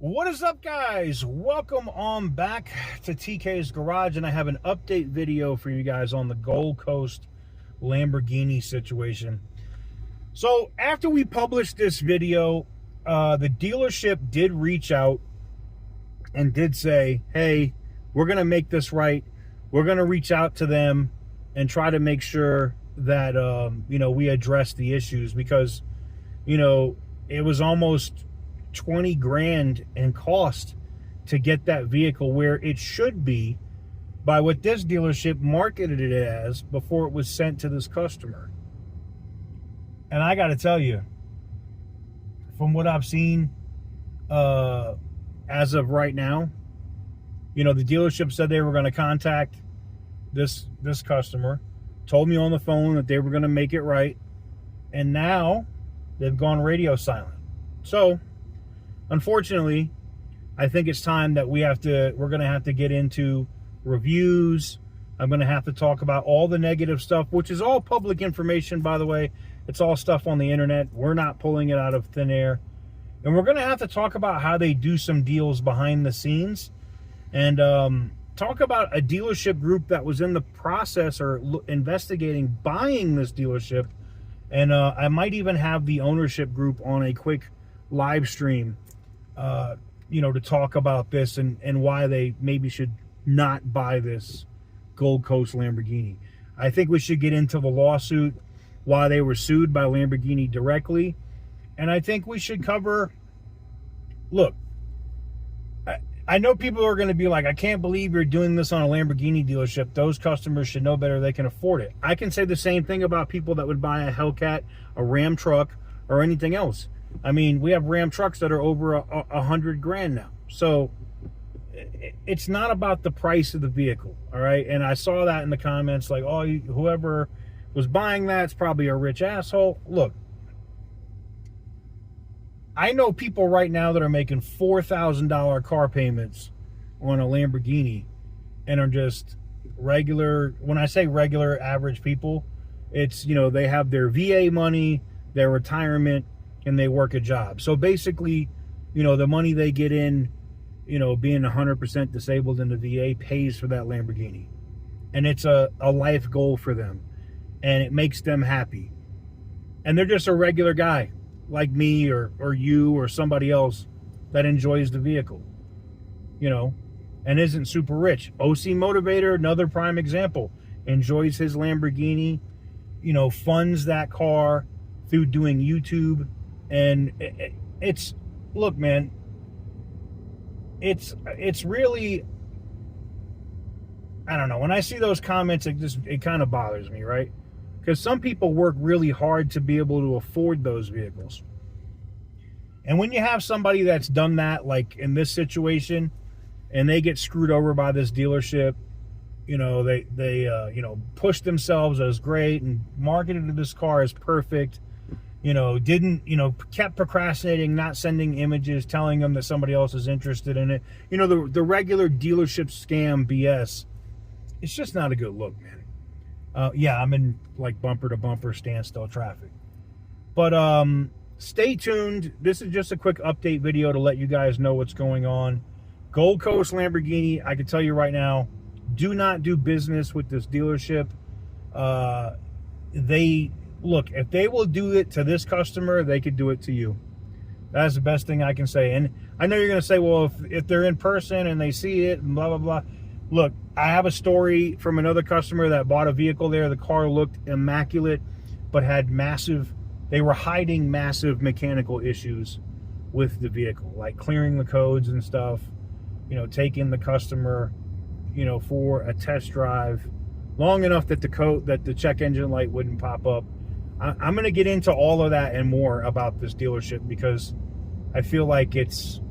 What is up, guys? Welcome on back to TK's Garage, and I have an update video for you guys on the Gold Coast Lamborghini situation. So after we published this video, the dealership did reach out and did say, hey, we're going to make this right. We're going to reach out to them and try to make sure that, we address the issues because, it was almost 20 grand in cost to get that vehicle where it should be by what this dealership marketed it as before it was sent to this customer. And I got to tell you, from what I've seen as of right now, the dealership said they were going to contact this customer, told me on the phone that they were going to make it right, and now they've gone radio silent. So unfortunately, I think it's time that we're going to have to get into reviews. I'm going to have to talk about all the negative stuff, which is all public information, by the way. It's all stuff on the internet. We're not pulling it out of thin air. And we're going to have to talk about how they do some deals behind the scenes and talk about a dealership group that was in the process or investigating buying this dealership. And I might even have the ownership group on a quick live stream to talk about this and why they maybe should not buy this Gold Coast Lamborghini. I think we should get into the lawsuit, why they were sued by Lamborghini directly. And I think we should cover, look, I know people are going to be like, I can't believe you're doing this on a Lamborghini dealership. Those customers should know better. They can afford it. I can say the same thing about people that would buy a Hellcat, a Ram truck, or anything else. I mean, we have Ram trucks that are over 100 grand now. So it's not about the price of the vehicle, all right? And I saw that in the comments, like, oh, whoever was buying that's probably a rich asshole. Look, I know people right now that are making $4,000 car payments on a Lamborghini and are just regular. When I say regular, average people, it's, they have their VA money, their retirement, and they work a job. So basically, the money they get in, being 100% disabled in the VA pays for that Lamborghini. And it's a life goal for them. And it makes them happy. And they're just a regular guy like me or you or somebody else that enjoys the vehicle, and isn't super rich. OC Motivator, another prime example, enjoys his Lamborghini, funds that car through doing YouTube. And it's, look, man, it's really, I don't know. When I see those comments, it kind of bothers me, right? Because some people work really hard to be able to afford those vehicles. And when you have somebody that's done that, like in this situation, and they get screwed over by this dealership, they push themselves as great and marketed this car as perfect, kept procrastinating, not sending images, telling them that somebody else is interested in it. The regular dealership scam BS. It's just not a good look, man. I'm in like bumper to bumper standstill traffic. But stay tuned. This is just a quick update video to let you guys know what's going on. Gold Coast Lamborghini, I can tell you right now, do not do business with this dealership. Look, if they will do it to this customer, they could do it to you. That's the best thing I can say. And I know you're going to say, well, if they're in person and they see it and blah, blah, blah. Look, I have a story from another customer that bought a vehicle there. The car looked immaculate, but had they were hiding massive mechanical issues with the vehicle, like clearing the codes and stuff, taking the customer, for a test drive long enough that the check engine light wouldn't pop up. I'm going to get into all of that and more about this dealership because I feel like it's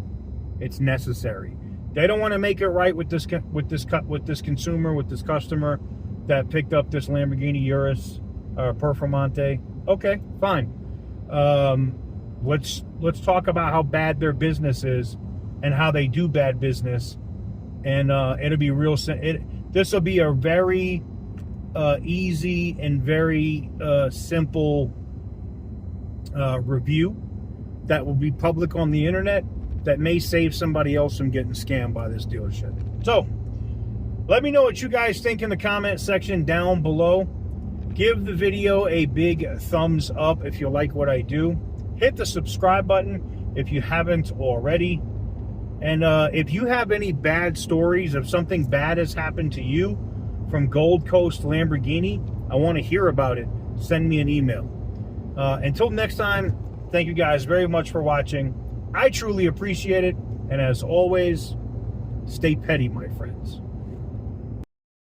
necessary. They don't want to make it right with this consumer, with this customer that picked up this Lamborghini Urus Performante. Okay, fine. Let's talk about how bad their business is and how they do bad business, and it'll be real. This will be a very easy and very simple review that will be public on the internet. that may save somebody else from getting scammed by this dealership. So, let me know what you guys think in the comment section down below. Give the video a big thumbs up if you like what I do. Hit the subscribe button if you haven't already. And if you have any bad stories, if something bad has happened to you from Gold Coast Lamborghini, I want to hear about it. Send me an email. Until next time, thank you guys very much for watching. I truly appreciate it. And as always, stay petty, my friends.